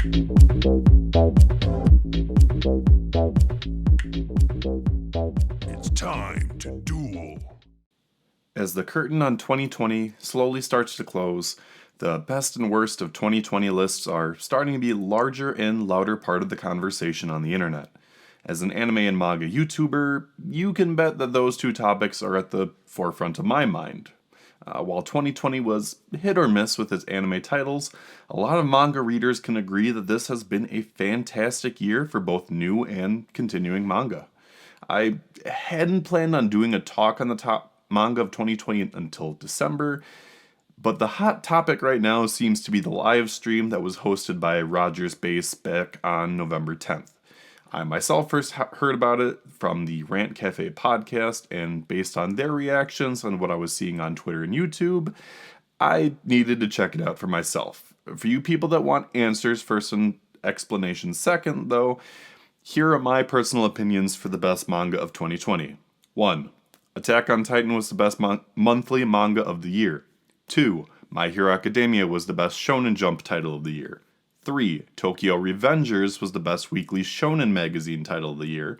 It's time to duel. As the curtain on 2020 slowly starts to close, the best and worst of 2020 lists are starting to be a larger and louder part of the conversation on the internet. As an anime and manga YouTuber, you can bet that those two topics are at the forefront of my mind. While 2020 was hit or miss with its anime titles, a lot of manga readers can agree that this has been a fantastic year for both new and continuing manga. I hadn't planned on doing a talk on the top manga of 2020 until December, but the hot topic right now seems to be the live stream that was hosted by RogersBase back on November 10th. I myself first heard about it from the Rant Café podcast, and based on their reactions and what I was seeing on Twitter and YouTube, I needed to check it out for myself. For you people that want answers first and explanations second, though, here are my personal opinions for the best manga of 2020. 1. Attack on Titan was the best monthly manga of the year. 2. My Hero Academia was the best Shonen Jump title of the year. 3. Tokyo Revengers was the best weekly shonen magazine title of the year.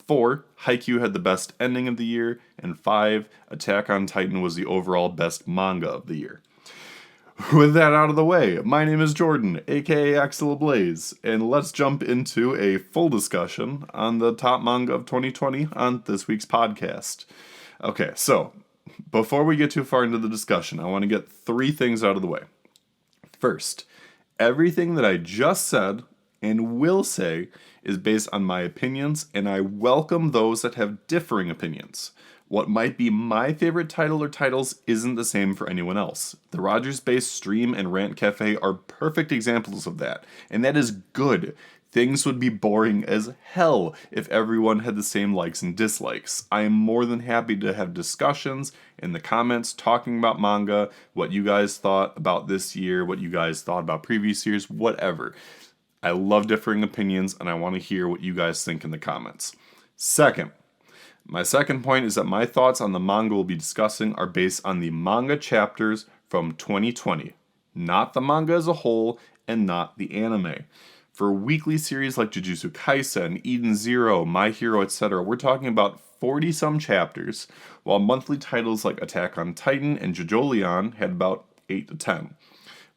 4. Haikyu had the best ending of the year. And 5. Attack on Titan was the overall best manga of the year. With that out of the way, my name is Jordan, aka Axel Ablaze, and let's jump into a full discussion on the top manga of 2020 on this week's podcast. Okay, so before we get too far into the discussion, I want to get 3 things out of the way. First, everything that I just said and will say is based on my opinions, and I welcome those that have differing opinions. What might be my favorite title or titles isn't the same for anyone else. The RogersBase stream and Rant Cafe are perfect examples of that, and that is good. Things would be boring as hell if everyone had the same likes and dislikes. I am more than happy to have discussions in the comments talking about manga, what you guys thought about this year, what you guys thought about previous years, whatever. I love differing opinions, and I want to hear what you guys think in the comments. My second point is that my thoughts on the manga we'll be discussing are based on the manga chapters from 2020, not the manga as a whole, and not the anime. For weekly series like Jujutsu Kaisen, Eden Zero, My Hero, etc., we're talking about 40-some chapters, while monthly titles like Attack on Titan and JoJo had about 8 to 10.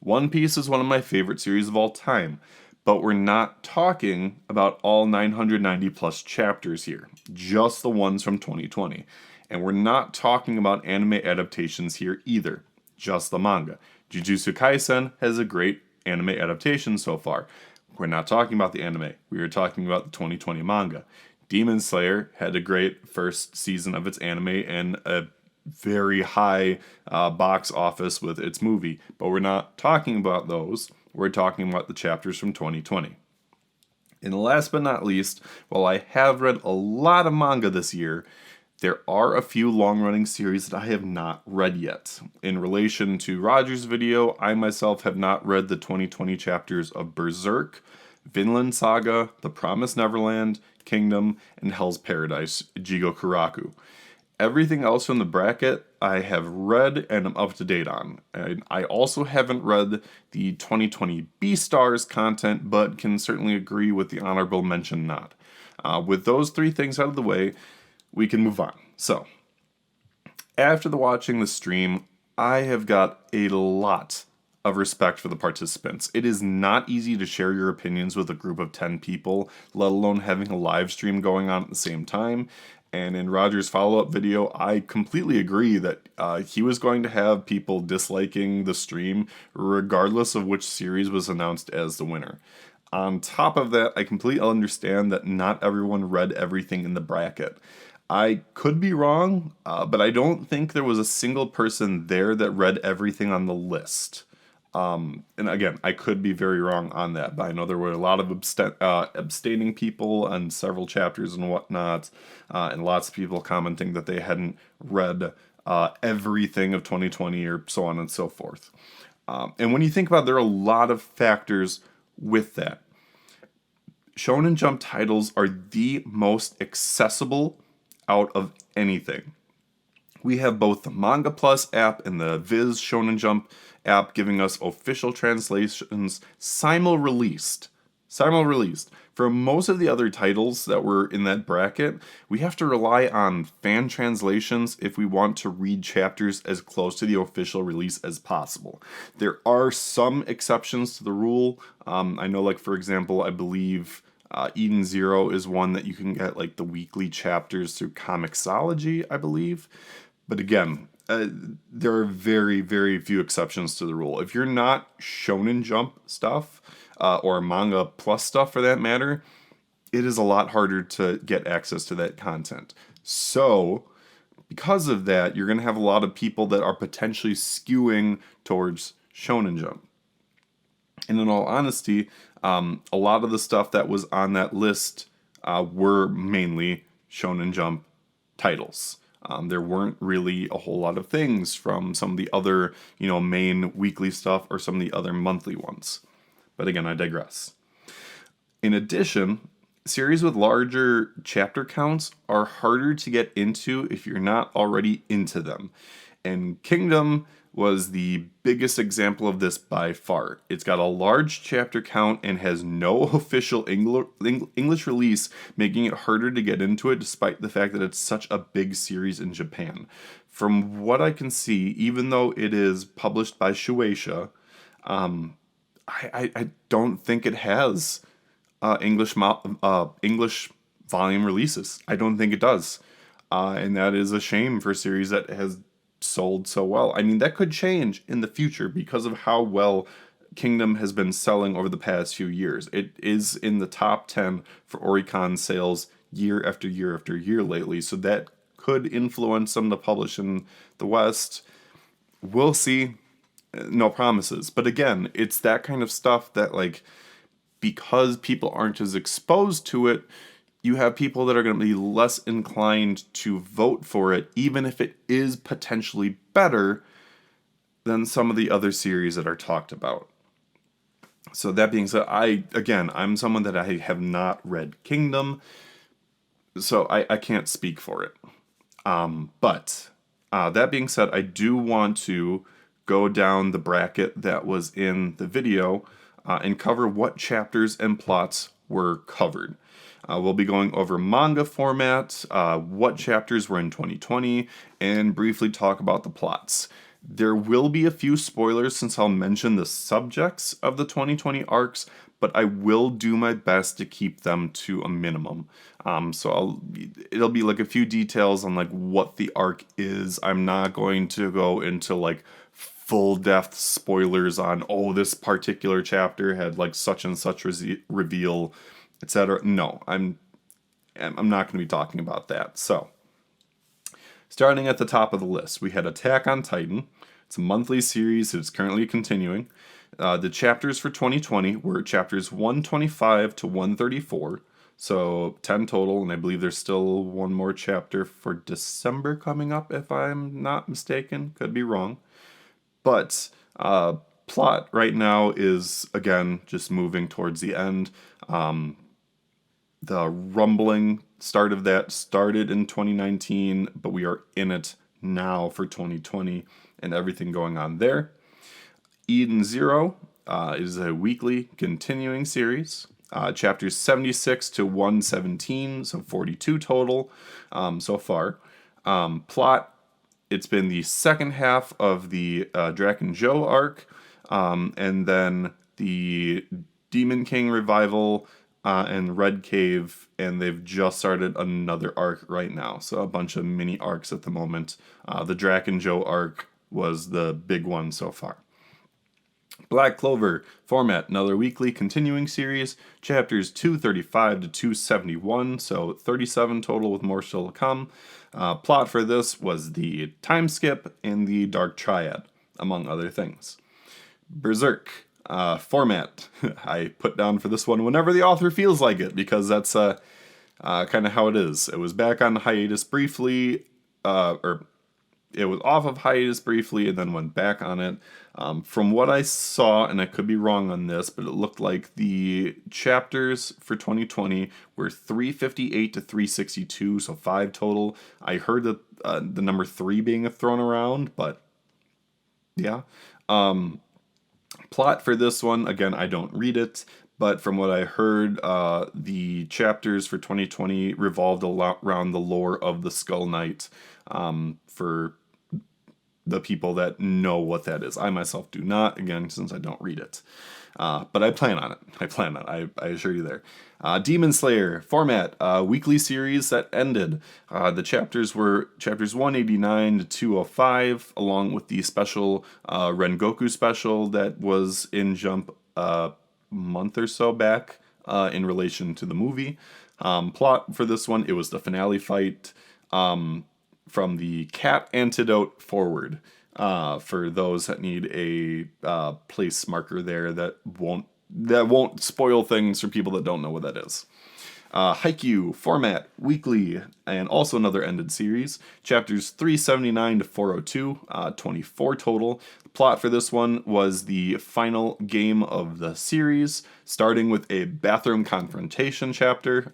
One Piece is one of my favorite series of all time, but we're not talking about all 990 plus chapters here, just the ones from 2020. And we're not talking about anime adaptations here either, just the manga. Jujutsu Kaisen has a great anime adaptation so far. We're not talking about the anime, we are talking about the 2020 manga. Demon Slayer had a great first season of its anime and a very high box office with its movie, but we're not talking about those. We're talking about the chapters from 2020. And last but not least, while I have read a lot of manga this year, there are a few long-running series that I have not read yet. In relation to Roger's video, I myself have not read the 2020 chapters of Berserk, Vinland Saga, The Promised Neverland, Kingdom, and Hell's Paradise, Jigokuraku. Everything else from the bracket I have read and am up to date on. And I also haven't read the 2020 B-Stars content, but can certainly agree with the honorable mention not. With those 3 things out of the way, we can move on. So, after watching the stream, I have got a lot of respect for the participants. It is not easy to share your opinions with a group of 10 people, let alone having a live stream going on at the same time. And in Roger's follow-up video, I completely agree that he was going to have people disliking the stream regardless of which series was announced as the winner. On top of that, I completely understand that not everyone read everything in the bracket. I could be wrong, but I don't think there was a single person there that read everything on the list. And again, I could be very wrong on that, but I know there were a lot of abstaining people on several chapters and whatnot, and lots of people commenting that they hadn't read everything of 2020 or so on and so forth. And when you think about it, there are a lot of factors with that. Shonen Jump titles are the most accessible out of anything. We have both the Manga Plus app and the Viz Shonen Jump app giving us official translations simul-released. For most of the other titles that were in that bracket, we have to rely on fan translations if we want to read chapters as close to the official release as possible. There are some exceptions to the rule. I know, like, for example, I believe Eden Zero is one that you can get, like, the weekly chapters through Comixology, I believe. But again, there are very, very few exceptions to the rule. If you're not Shonen Jump stuff, or Manga Plus stuff for that matter, it is a lot harder to get access to that content. So, because of that, you're going to have a lot of people that are potentially skewing towards Shonen Jump. And in all honesty, a lot of the stuff that was on that list were mainly Shonen Jump titles. There weren't really a whole lot of things from some of the other, main weekly stuff or some of the other monthly ones. But again, I digress. In addition, series with larger chapter counts are harder to get into if you're not already into them. And Kingdom was the biggest example of this by far. It's got a large chapter count and has no official English release, making it harder to get into it despite the fact that it's such a big series in Japan. From what I can see, even though it is published by Shueisha, I don't think it has English volume releases. I don't think it does. And that is a shame for a series that has sold so well. I mean, that could change in the future because of how well Kingdom has been selling over the past few years. It is in the top 10 for Oricon sales year after year after year lately, so that could influence some of the publish in the West. We'll see. No promises. But again, it's that kind of stuff that, like, because people aren't as exposed to it, you have people that are going to be less inclined to vote for it, even if it is potentially better than some of the other series that are talked about. So that being said, I'm someone that I have not read Kingdom, so I can't speak for it. But that being said, I do want to go down the bracket that was in the video and cover what chapters and plots were covered. We'll be going over manga format, what chapters were in 2020, and briefly talk about the plots. There will be a few spoilers since I'll mention the subjects of the 2020 arcs, but I will do my best to keep them to a minimum. It'll be like a few details on like what the arc is. I'm not going to go into like full depth spoilers on, this particular chapter had like such and such reveal, etc. No, I'm not going to be talking about that. So, starting at the top of the list, we had Attack on Titan. It's a monthly series. It's currently continuing. The chapters for 2020 were chapters 125 to 134. So 10 total, and I believe there's still one more chapter for December coming up, if I'm not mistaken. Could be wrong. But plot right now is, again, just moving towards the end. The rumbling start of that started in 2019, but we are in it now for 2020 and everything going on there. Eden Zero is a weekly continuing series. Chapters 76 to 117, so 42 total so far. Plot, it's been the second half of the Draken Joe arc, and then the Demon King revival and Red Cave, and they've just started another arc right now. So a bunch of mini arcs at the moment. The Draken Joe arc was the big one so far. Black Clover format, another weekly continuing series, chapters 235 to 271, so 37 total with more still to come. Plot for this was the time skip and the Dark Triad, among other things. Berserk format, I put down for this one whenever the author feels like it, because that's kind of how it is. It was back on hiatus briefly, or it was off of hiatus briefly and then went back on it. From what I saw, and I could be wrong on this, but it looked like the chapters for 2020 were 358 to 362, so 5 total. I heard that the number 3 being thrown around, but yeah. Plot for this one, again, I don't read it, but from what I heard, the chapters for 2020 revolved around the lore of the Skull Knight, for the people that know what that is. I myself do not, again, since I don't read it. But I plan on it. I assure you there. Demon Slayer format, weekly series that ended. The chapters were chapters 189 to 205, along with the special Rengoku special that was in Jump a month or so back in relation to the movie. Plot for this one, it was the finale fight from the cat antidote forward. For those that need a place marker there that won't spoil things for people that don't know what that is. Haikyu format weekly and also another ended series. Chapters 379 to 402, 24 total. The plot for this one was the final game of the series, starting with a bathroom confrontation chapter,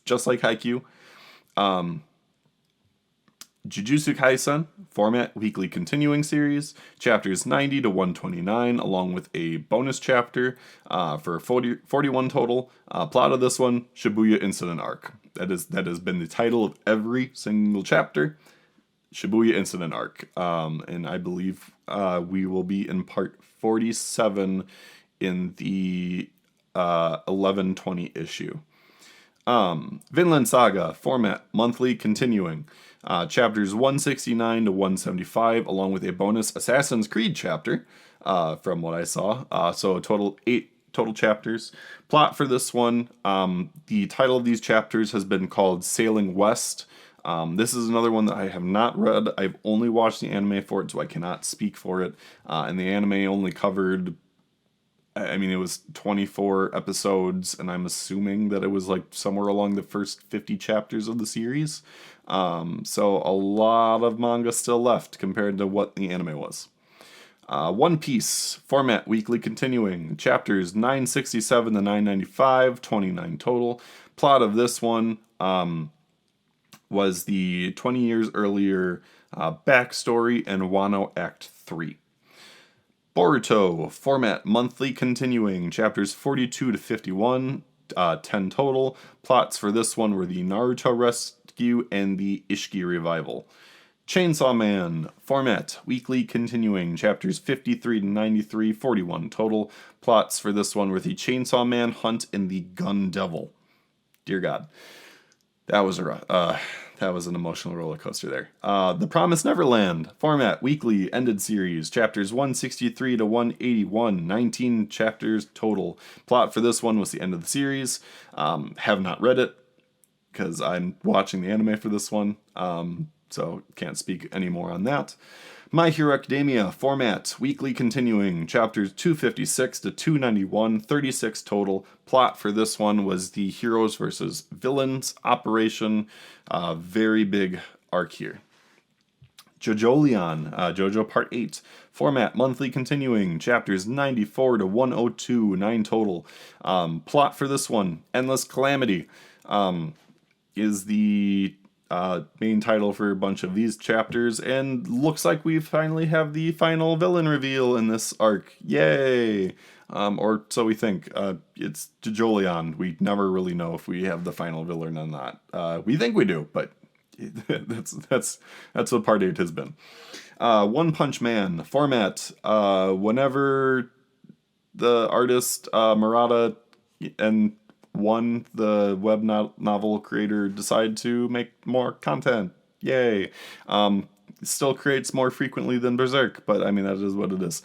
just like Haikyu. Jujutsu Kaisen format weekly continuing series, chapters 90 to 129, along with a bonus chapter for 41 total. Plot of this one, Shibuya Incident Arc. That has been the title of every single chapter, Shibuya Incident Arc. And I believe we will be in part 47 in the 1120 issue. Vinland Saga format monthly continuing. Chapters 169 to 175, along with a bonus Assassin's Creed chapter, from what I saw. So a total 8 total chapters. Plot for this one, the title of these chapters has been called Sailing West. This is another one that I have not read. I've only watched the anime for it, so I cannot speak for it. And the anime only covered, it was 24 episodes, and I'm assuming that it was like somewhere along the first 50 chapters of the series. So a lot of manga still left compared to what the anime was. One Piece format weekly continuing. Chapters 967 to 995, 29 total. Plot of this one was the 20 years earlier backstory in Wano Act 3. Boruto format monthly continuing. Chapters 42 to 51, 10 total. Plots for this one were the Naruto rescue and the Ishiki revival. Chainsaw Man format weekly continuing. Chapters 53 to 93, 41 total. Plots for this one were the Chainsaw Man hunt and the Gun Devil. Dear God, that was an emotional roller coaster there. The Promised Neverland format weekly ended series. Chapters 163 to 181, 19 chapters total. Plot for this one was the end of the series. Have not read it because I'm watching the anime for this one. So can't speak any more on that. My Hero Academia format weekly continuing. Chapters 256 to 291, 36 total. Plot for this one was the heroes versus villains operation. Very big arc here. JoJolion, JoJo Part 8, format monthly continuing, chapters 94 to 102, 9 total. Plot for this one, Endless Calamity, is the main title for a bunch of these chapters, and looks like we finally have the final villain reveal in this arc. Yay! Or so we think. It's JoJolion. We never really know if we have the final villain or not. We think we do, but that's what Part 8 has been. One Punch Man format. Whenever the artist Murata and the web novel creator decide to make more content. Yay. Still creates more frequently than Berserk, but that is what it is.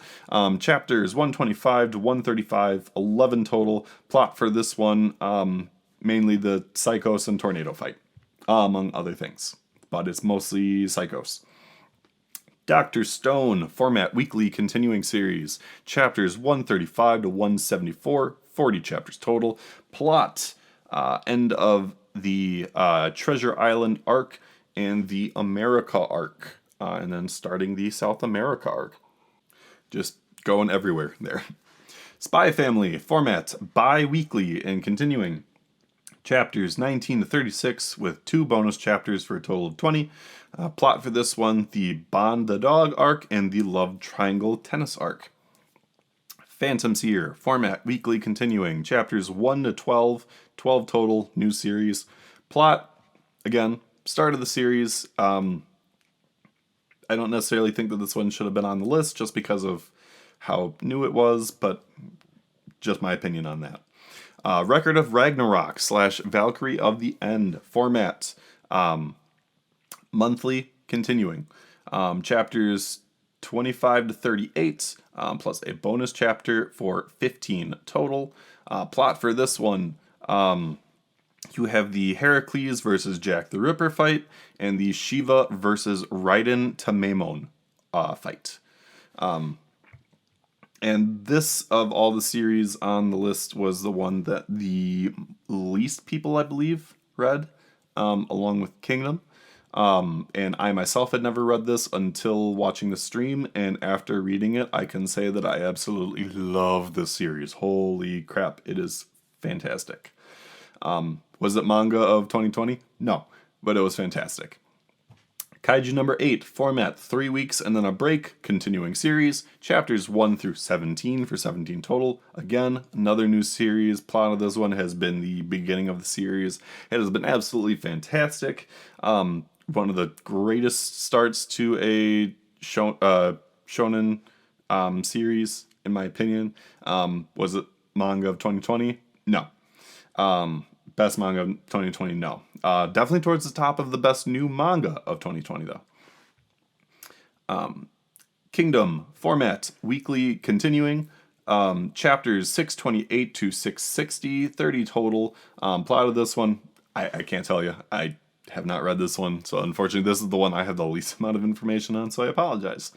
Chapters 125 to 135, 11 total. Plot for this one, mainly the Psychos and Tornado fight, among other things. But it's mostly Psychos. Dr. Stone format weekly continuing series. Chapters 135 to 174, 40 chapters total. Plot, end of the Treasure Island arc and the America arc. and then starting the South America arc. Just going everywhere there. Spy Family format bi-weekly and continuing. Chapters 19 to 36 with 2 bonus chapters for a total of 20. Plot for this one, the Bond the Dog arc and the Love Triangle Tennis arc. Phantom Seer format weekly continuing. Chapters 1 to 12, 12 total, new series. Plot, again, start of the series. I don't necessarily think that this one should have been on the list just because of how new it was, but just my opinion on that. Record of Ragnarok / Valkyrie of the End format. Monthly continuing. Chapters 25 to 38, plus a bonus chapter for 15 total. Plot for this one, you have the Heracles versus Jack the Ripper fight, and the Shiva versus Raiden Tamemon fight. And this, of all the series on the list, was the one that the least people, I believe, read, along with Kingdom. And I myself had never read this until watching the stream, and after reading it, I can say that I absolutely love this series. Holy crap, it is fantastic. Was it manga of 2020? No, but it was fantastic. Kaiju number 8, format 3 weeks and then a break, continuing series, chapters 1 through 17 for 17 total. Again, another new series. Plot of this one has been the beginning of the series. It has been absolutely fantastic. One of the greatest starts to a shonen series, in my opinion. Was it manga of 2020? No. Best manga of 2020, no. Definitely towards the top of the best new manga of 2020, though. Kingdom, format, weekly, continuing. Chapters 628 to 660, 30 total. Plot of this one, I can't tell you. I have not read this one, so unfortunately this is the one I have the least amount of information on, so I apologize.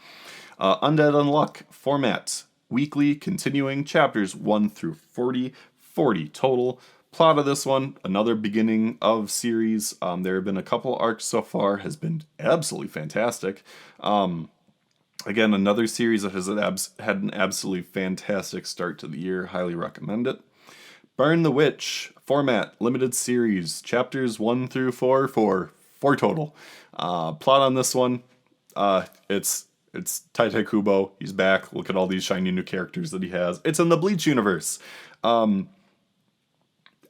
Undead Unluck, format, weekly, continuing. Chapters 1 through 40, 40 total. Plot of this one, another beginning of series. There have been a couple arcs so far, has been absolutely fantastic. Again, another series that has had an absolutely fantastic start to the year. Highly recommend it. Burn the Witch, format, limited series, chapters 1 through 4, 4 total. Plot on this one, it's Taitai Kubo. He's back. Look at all these shiny new characters that he has. It's in the Bleach universe.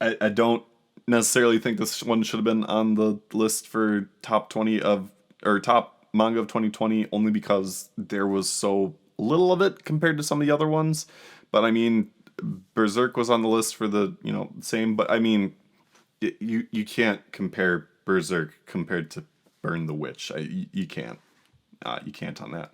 I don't necessarily think this one should have been on the list for top 20 of, or top manga of 2020, only because there was so little of it compared to some of the other ones. But I mean, Berserk was on the list for the, same, but I mean, you can't compare Berserk compared to Burn the Witch. You can't. You can't on that.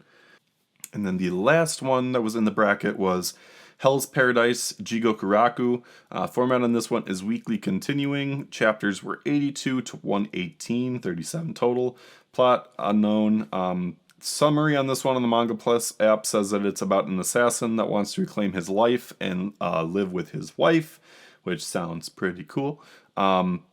And then the last one that was in the bracket was Hell's Paradise, Jigokuraku. Format on this one is weekly continuing. Chapters were 82 to 118, 37 total. Plot unknown. Summary on this one on the Manga Plus app says that it's about an assassin that wants to reclaim his life and live with his wife, which sounds pretty cool.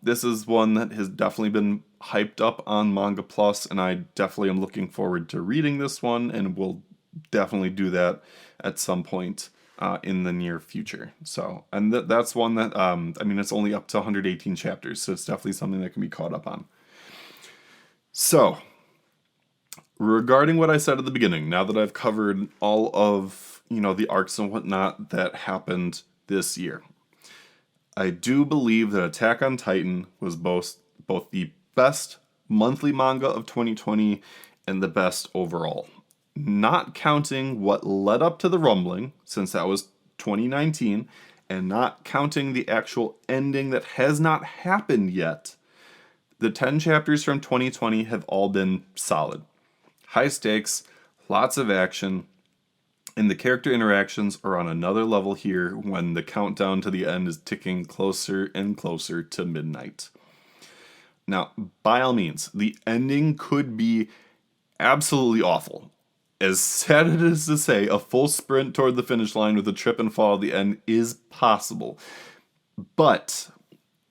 This is one that has definitely been hyped up on Manga Plus, and I definitely am looking forward to reading this one, and will definitely do that at some point in the near future. So, and that's one that, it's only up to 118 chapters, so it's definitely something that can be caught up on. So, regarding what I said at the beginning, now that I've covered all of, the arcs and whatnot that happened this year, I do believe that Attack on Titan was both the best monthly manga of 2020 and the best overall. Not counting what led up to the rumbling, since that was 2019, and not counting the actual ending that has not happened yet, the 10 chapters from 2020 have all been solid. High stakes, lots of action, and the character interactions are on another level here when the countdown to the end is ticking closer and closer to midnight. Now, by all means, the ending could be absolutely awful. As sad it is to say, a full sprint toward the finish line with a trip and fall at the end is possible. But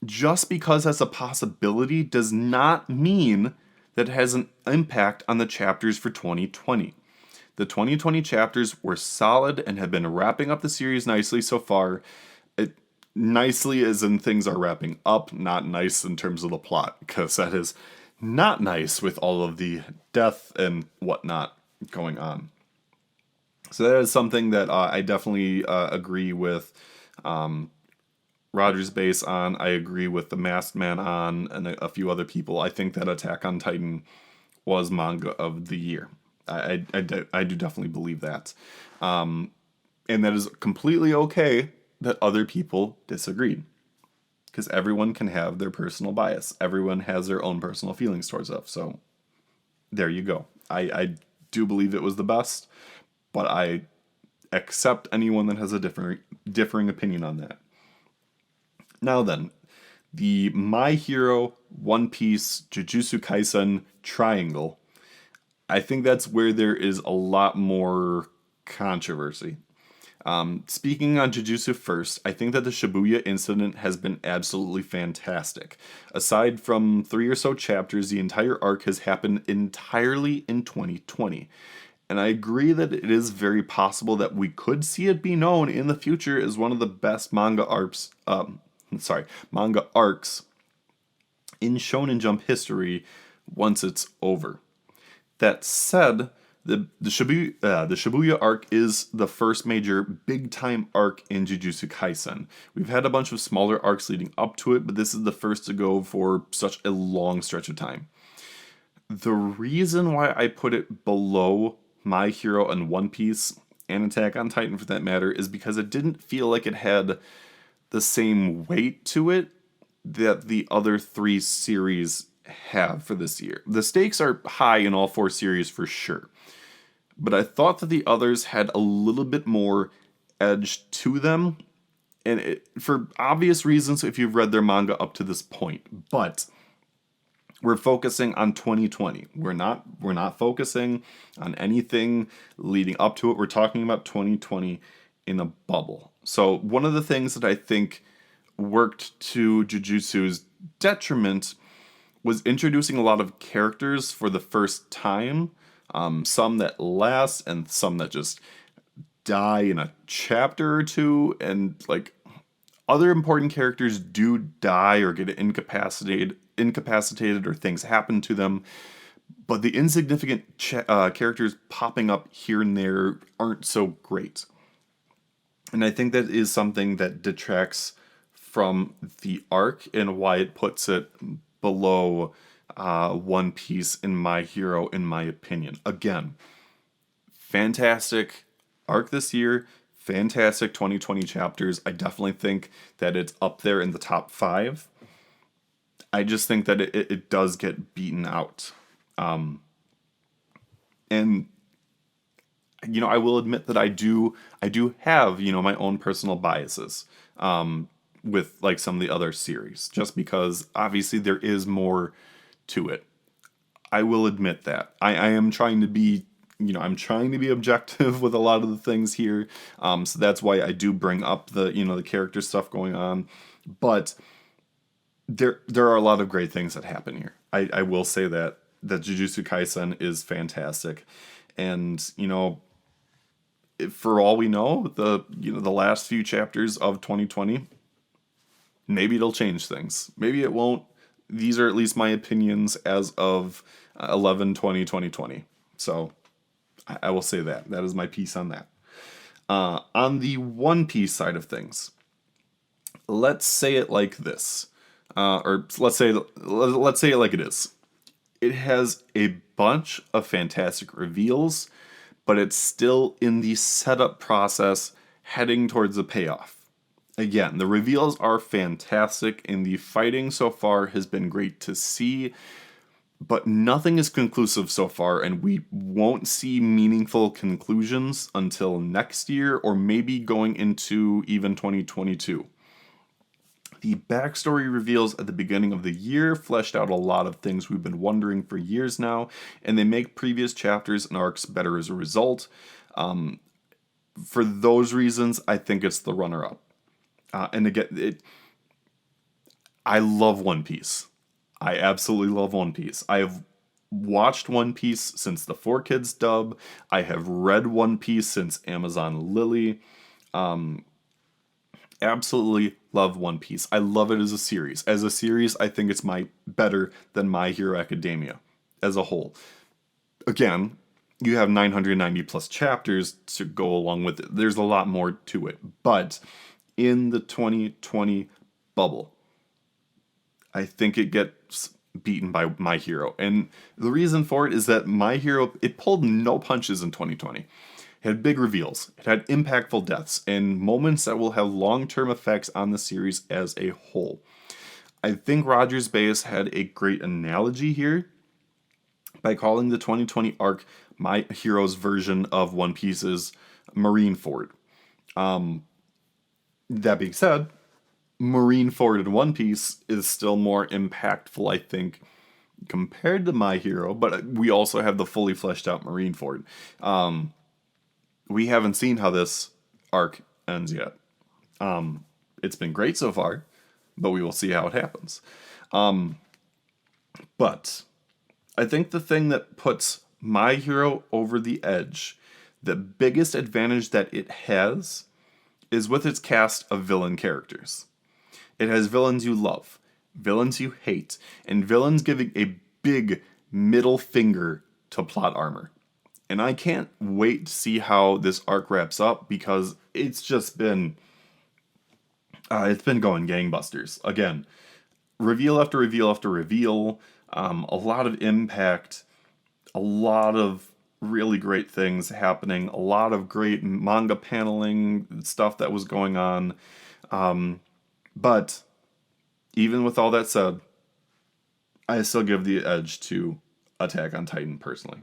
just because that's a possibility does not mean that has an impact on the chapters for 2020. The 2020 chapters were solid and have been wrapping up the series nicely so far. Nicely as in things are wrapping up, not nice in terms of the plot, because that is not nice with all of the death and whatnot going on. So that is something that I definitely agree with RogersBase on. I agree with the Masked Man on, and a few other people. I think that Attack on Titan was manga of the year. I do definitely believe that. And that is completely okay that other people disagreed. Because everyone can have their personal bias. Everyone has their own personal feelings towards stuff. So there you go. I do believe it was the best, but I accept anyone that has a differing opinion on that. Now then, the My Hero, One Piece, Jujutsu Kaisen triangle. I think that's where there is a lot more controversy. Speaking on Jujutsu first, I think that the Shibuya incident has been absolutely fantastic. Aside from 3 or so chapters, the entire arc has happened entirely in 2020. And I agree that it is very possible that we could see it be known in the future as one of the best manga arcs in Shonen Jump history once it's over. That said, the Shibuya arc is the first major big-time arc in Jujutsu Kaisen. We've had a bunch of smaller arcs leading up to it, but this is the first to go for such a long stretch of time. The reason why I put it below My Hero and One Piece, and Attack on Titan for that matter, is because it didn't feel like it had the same weight to it that the other 3 series have for this year. The stakes are high in all 4 series for sure. But I thought that the others had a little bit more edge to them, and for obvious reasons if you've read their manga up to this point. But we're focusing on 2020. We're not focusing on anything leading up to it. We're talking about 2020 in a bubble. So one of the things that I think worked to Jujutsu's detriment was introducing a lot of characters for the first time. Some that last and some that just die in a chapter or two, and like other important characters do die or get incapacitated or things happen to them, but the insignificant characters popping up here and there aren't so great. And I think that is something that detracts from the arc and why it puts it below One Piece and My Hero, in my opinion. Again, fantastic arc this year, fantastic 2020 chapters. I definitely think that it's up there in the top 5. I just think that it does get beaten out. And, you know, I will admit that I do have, you know, my own personal biases with like some of the other series, just because obviously there is more to it. I will admit that. I am trying to be, you know, I'm trying to be objective with a lot of the things here. So that's why I do bring up the, you know, the character stuff going on. But there are a lot of great things that happen here. I will say that Jujutsu Kaisen is fantastic. And, you know, for all we know, the last few chapters of 2020, maybe it'll change things. Maybe it won't. These are at least my opinions as of 11/20/2020. So I will say that. That is my piece on that. On the One Piece side of things, let's say it like this. Or let's say it like it is. It has a bunch of fantastic reveals, but it's still in the setup process heading towards the payoff. Again, the reveals are fantastic, and the fighting so far has been great to see, but nothing is conclusive so far, and we won't see meaningful conclusions until next year, or maybe going into even 2022. The backstory reveals at the beginning of the year fleshed out a lot of things we've been wondering for years now, and they make previous chapters and arcs better as a result. For those reasons, I think it's the runner-up. And again, I love One Piece. I absolutely love One Piece. I have watched One Piece since the 4Kids dub. I have read One Piece since Amazon Lily. Absolutely love One Piece. I love it as a series. As a series, I think it's better than My Hero Academia as a whole. Again, you have 990 plus chapters to go along with it. There's a lot more to it. But in the 2020 bubble, I think it gets beaten by My Hero. And the reason for it is that My Hero, it pulled no punches in 2020. It had big reveals, it had impactful deaths, and moments that will have long-term effects on the series as a whole. I think RogersBase had a great analogy here by calling the 2020 arc My Hero's version of One Piece's Marineford. That being said, Marineford in One Piece is still more impactful, I think, compared to My Hero, but we also have the fully fleshed out Marineford. We haven't seen how this arc ends yet. It's been great so far, but we will see how it happens. But I think the thing that puts My Hero over the edge, the biggest advantage that it has, is with its cast of villain characters. It has villains you love, villains you hate, and villains giving a big middle finger to plot armor. And I can't wait to see how this arc wraps up because it's just been going gangbusters. Again, reveal after reveal after reveal, a lot of impact, a lot of really great things happening, a lot of great manga paneling stuff that was going on. But even with all that said, I still give the edge to Attack on Titan personally.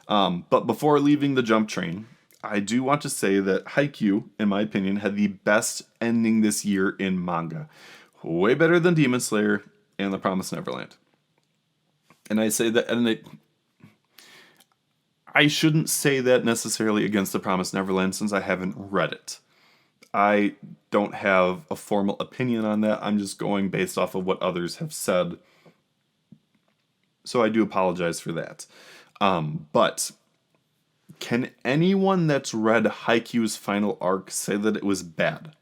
But before leaving the jump train, I do want to say that Haikyu, in my opinion, had the best ending this year in manga. Way better than Demon Slayer and The Promised Neverland. And I say that, I shouldn't say that necessarily against The Promised Neverland since I haven't read it. I don't have a formal opinion on that. I'm just going based off of what others have said. So I do apologize for that. But can anyone that's read Haikyuu's final arc say that it was bad?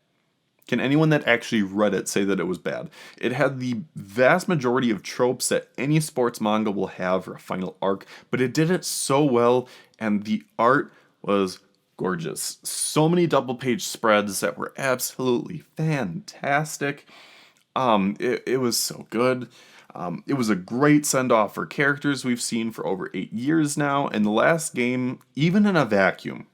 Can anyone that actually read it say that it was bad? It had the vast majority of tropes that any sports manga will have for a final arc, but it did it so well, and the art was gorgeous. So many double page spreads that were absolutely fantastic. It was so good. It was a great send-off for characters we've seen for over 8 years now, and the last game, even in a vacuum,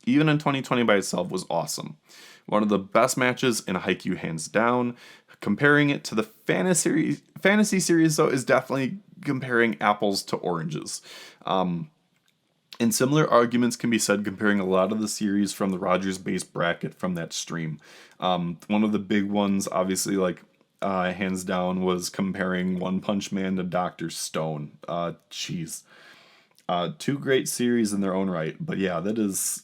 even in 2020 by itself, was awesome. One of the best matches in Haikyu, hands down. Comparing it to the fantasy series, though, is definitely comparing apples to oranges. And similar arguments can be said comparing a lot of the series from the RogersBase bracket from that stream. One of the big ones, obviously, hands down, was comparing One Punch Man to Dr. Stone. Two great series in their own right, but yeah, that is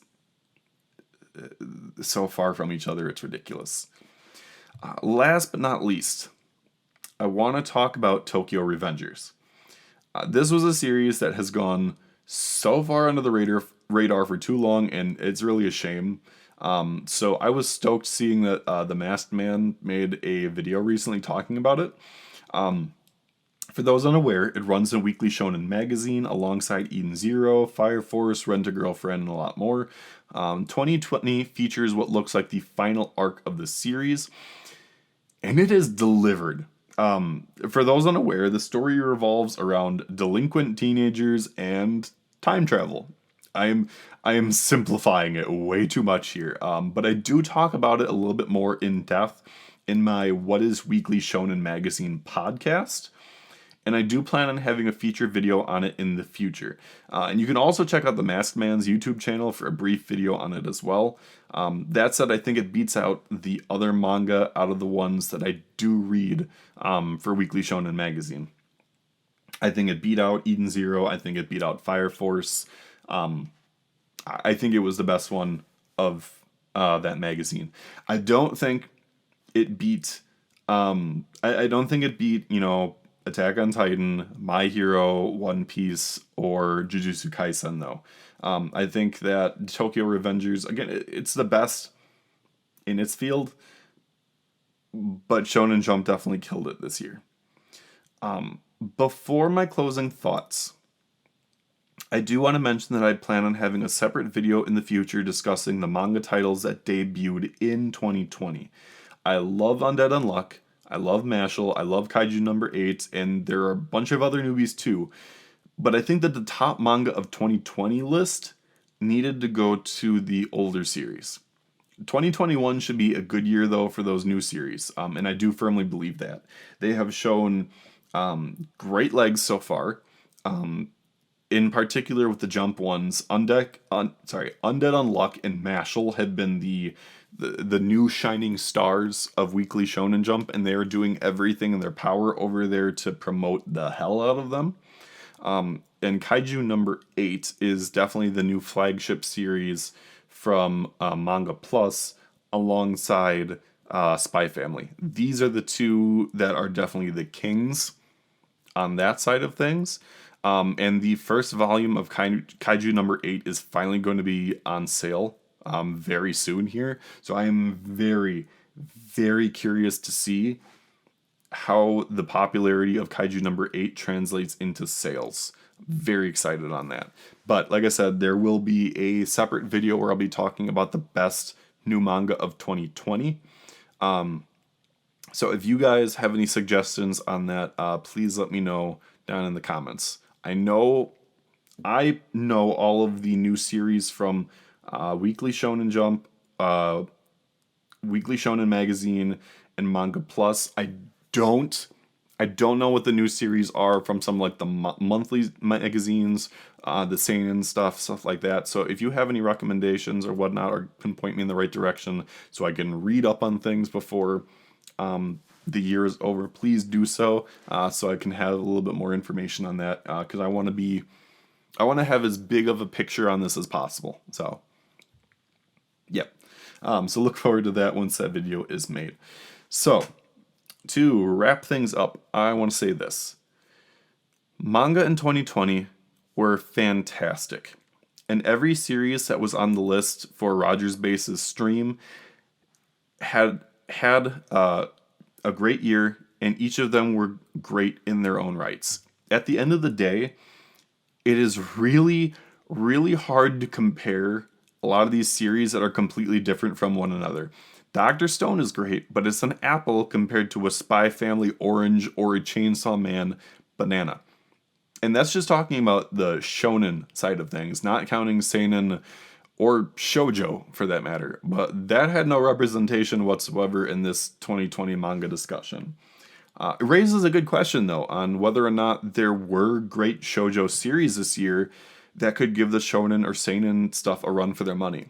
so far from each other, it's ridiculous. Last but not least, I want to talk about Tokyo Revengers. This was a series that has gone so far under the radar for too long, and it's really a shame. So I was stoked seeing that The Masked Man made a video recently talking about it. For those unaware, it runs in Weekly Shonen Magazine alongside Eden Zero, Fire Force, Rent a Girlfriend, and a lot more. 2020 features what looks like the final arc of the series, and it is delivered. For those unaware, the story revolves around delinquent teenagers and time travel. I am simplifying it way too much here, but I do talk about it a little bit more in depth in my What is Weekly Shonen Magazine podcast, and I do plan on having a feature video on it in the future. And you can also check out The Masked Man's YouTube channel for a brief video on it as well. That said, I think it beats out the other manga out of the ones that I do read for Weekly Shonen Magazine. I think it beat out Eden Zero. I think it beat out Fire Force. I think it was the best one of that magazine. I don't think it beat. I don't think it beat, Attack on Titan, My Hero, One Piece, or Jujutsu Kaisen, though. I think that Tokyo Revengers, again, it's the best in its field, but Shonen Jump definitely killed it this year. Before my closing thoughts, I do want to mention that I plan on having a separate video in the future discussing the manga titles that debuted in 2020. I love Undead Unluck, I love Mashal, I love Kaiju number 8, and there are a bunch of other newbies too. But I think that the top manga of 2020 list needed to go to the older series. 2021 should be a good year, though, for those new series, and I do firmly believe that. They have shown great legs so far, in particular with the Jump ones. Undead Unluck and Mashal have been the new shining stars of Weekly Shonen Jump, and they are doing everything in their power over there to promote the hell out of them. And Kaiju number 8 is definitely the new flagship series from Manga Plus alongside Spy Family. These are the two that are definitely the kings on that side of things. And the first volume of Kaiju number 8 is finally going to be on sale very soon here. So I am very, very curious to see how the popularity of Kaiju number 8 translates into sales. Very excited on that. But like I said, there will be a separate video where I'll be talking about the best new manga of 2020. So if you guys have any suggestions on that, please let me know down in the comments. I know all of the new series from Weekly Shonen Jump, Weekly Shonen Magazine, and Manga Plus. I don't know what the new series are from some like the monthly magazines, the seinen stuff like that. So if you have any recommendations or whatnot, or can point me in the right direction so I can read up on things before the year is over, please do so, so I can have a little bit more information on that, because I want to have as big of a picture on this as possible. So, yep. So look forward to that once that video is made. So, to wrap things up, I want to say this. Manga in 2020 were fantastic. And every series that was on the list for RogersBase's stream had a great year, and each of them were great in their own rights. At the end of the day, it is really, really hard to compare a lot of these series that are completely different from one another. Dr. Stone is great, but it's an apple compared to a Spy Family Orange or a Chainsaw Man Banana. And that's just talking about the shonen side of things, not counting seinen or shoujo for that matter. But that had no representation whatsoever in this 2020 manga discussion. It raises a good question, though, on whether or not there were great shoujo series this year that could give the shonen or seinen stuff a run for their money.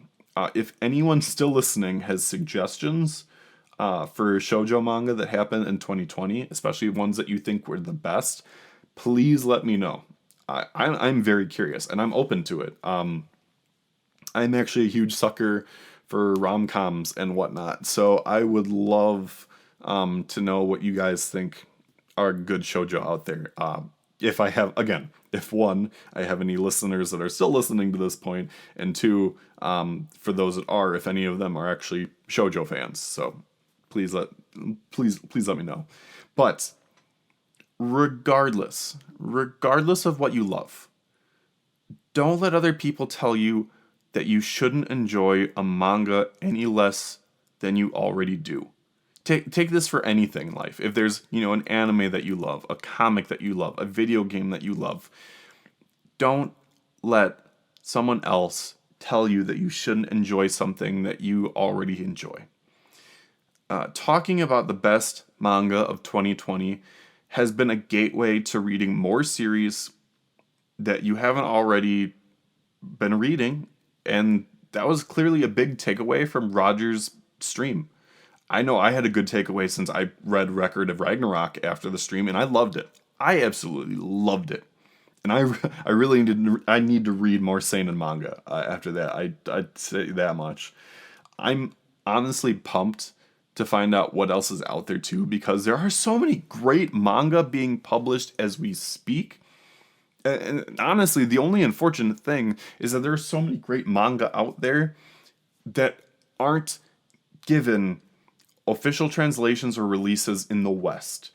If anyone still listening has suggestions for shoujo manga that happened in 2020, especially ones that you think were the best, please let me know. I'm very curious, and I'm open to it. I'm actually a huge sucker for rom-coms and whatnot, so I would love to know what you guys think are good shoujo out there. If one, I have any listeners that are still listening to this point, and two, for those that are, if any of them are actually shoujo fans. So please let me know. But regardless of what you love, don't let other people tell you that you shouldn't enjoy a manga any less than you already do. Take this for anything in life. If there's, an anime that you love, a comic that you love, a video game that you love, don't let someone else tell you that you shouldn't enjoy something that you already enjoy. Talking about the best manga of 2020 has been a gateway to reading more series that you haven't already been reading, and that was clearly a big takeaway from Roger's stream. I know I had a good takeaway since I read Record of Ragnarok after the stream, and I loved it. I absolutely loved it. And I really need to read more seinen manga after that. I'd say that much. I'm honestly pumped to find out what else is out there too, because there are so many great manga being published as we speak. And honestly, the only unfortunate thing is that there are so many great manga out there that aren't given official translations or releases in the West.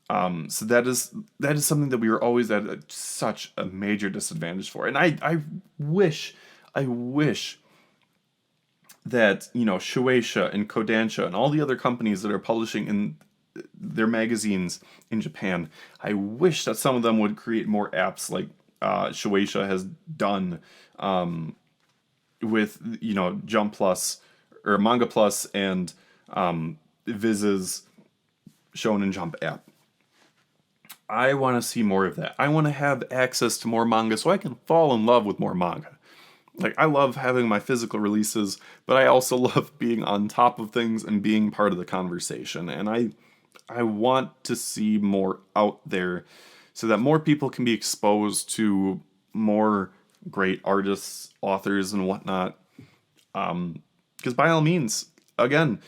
So that is something that we are always at such a major disadvantage for. And I wish that, Shueisha and Kodansha and all the other companies that are publishing in their magazines in Japan, I wish that some of them would create more apps like Shueisha has done with, Jump Plus or Manga Plus and Viz's Shonen Jump app. I want to see more of that. I want to have access to more manga so I can fall in love with more manga. Like, I love having my physical releases, but I also love being on top of things and being part of the conversation. And I want to see more out there so that more people can be exposed to more great artists, authors, and whatnot. Because by all means, again,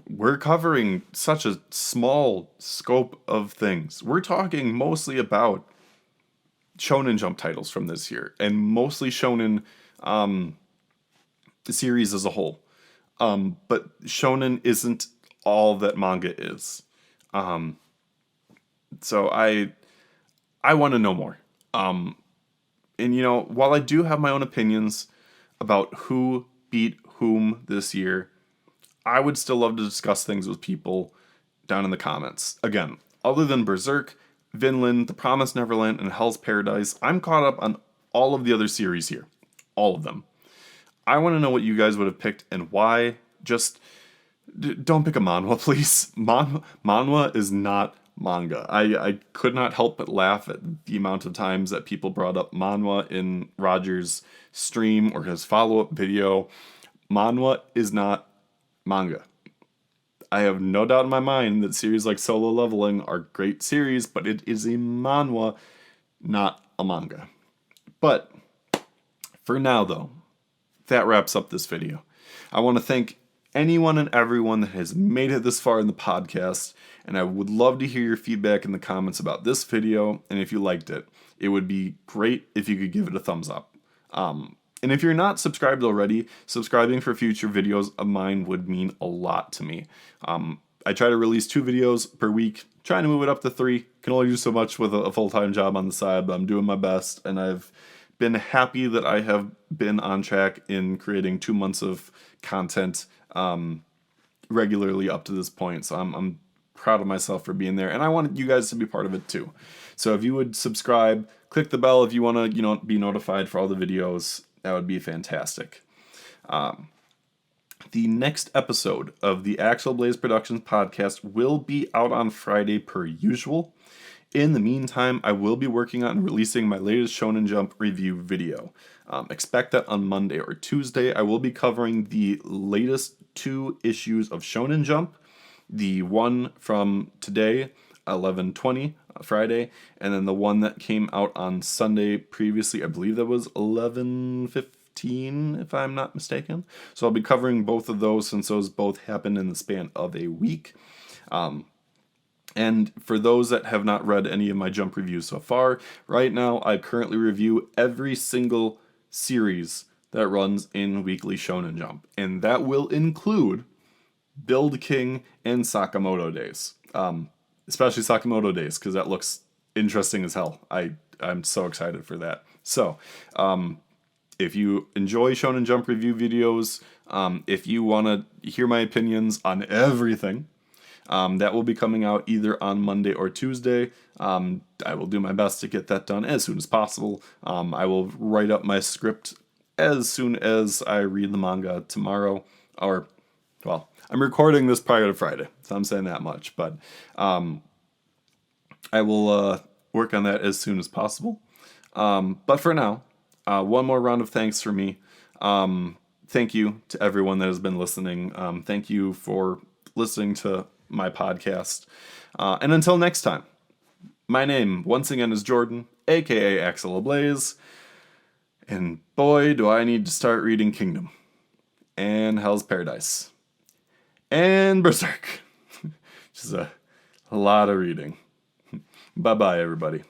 we're covering such a small scope of things. We're talking mostly about Shonen Jump titles from this year, and mostly Shonen the series as a whole. But Shonen isn't all that manga is. So I want to know more. And while I do have my own opinions about who beat whom this year, I would still love to discuss things with people down in the comments. Again, other than Berserk, Vinland, The Promised Neverland, and Hell's Paradise, I'm caught up on all of the other series here. All of them. I want to know what you guys would have picked and why. Just don't pick a manhwa, please. Manhwa is not manga. I could not help but laugh at the amount of times that people brought up manhwa in Rogers' stream or his follow-up video. Manhwa is not manga. I have no doubt in my mind that series like Solo Leveling are great series, but it is a manhwa, not a manga. But for now, though, that wraps up this video. I want to thank anyone and everyone that has made it this far in the podcast, and I would love to hear your feedback in the comments about this video, and if you liked it. It would be great if you could give it a thumbs up. And if you're not subscribed already, subscribing for future videos of mine would mean a lot to me. I try to release 2 videos per week, trying to move it up to 3. Can only do so much with a full-time job on the side, but I'm doing my best, and I've been happy that I have been on track in creating 2 months of content regularly up to this point. So I'm proud of myself for being there, and I want you guys to be part of it too. So if you would subscribe, click the bell if you want to, be notified for all the videos. That would be fantastic. The next episode of the Axel Blaze Productions podcast will be out on Friday per usual. In the meantime, I will be working on releasing my latest Shonen Jump review video. Expect that on Monday or Tuesday. I will be covering the latest 2 issues of Shonen Jump. The one from today, 11/20, Friday, and then the one that came out on Sunday previously. I believe that was 11/15, if I'm not mistaken. So I'll be covering both of those since those both happened in the span of a week. And for those that have not read any of my Jump reviews so far, right now I currently review every single series that runs in Weekly Shonen Jump. And that will include Build King and Sakamoto Days. Especially Sakamoto Days, because that looks interesting as hell. I'm so excited for that. So, if you enjoy Shonen Jump review videos, if you want to hear my opinions on everything, that will be coming out either on Monday or Tuesday. I will do my best to get that done as soon as possible. I will write up my script as soon as I read the manga tomorrow. Well, I'm recording this prior to Friday, so I'm saying that much. But I will work on that as soon as possible. But for now, one more round of thanks for me. Thank you to everyone that has been listening. Thank you for listening to my podcast. And until next time, my name once again is Jordan, aka Axel Ablaze. And boy, do I need to start reading Kingdom and Hell's Paradise. and Berserk. Just a lot of reading. Bye-bye, everybody.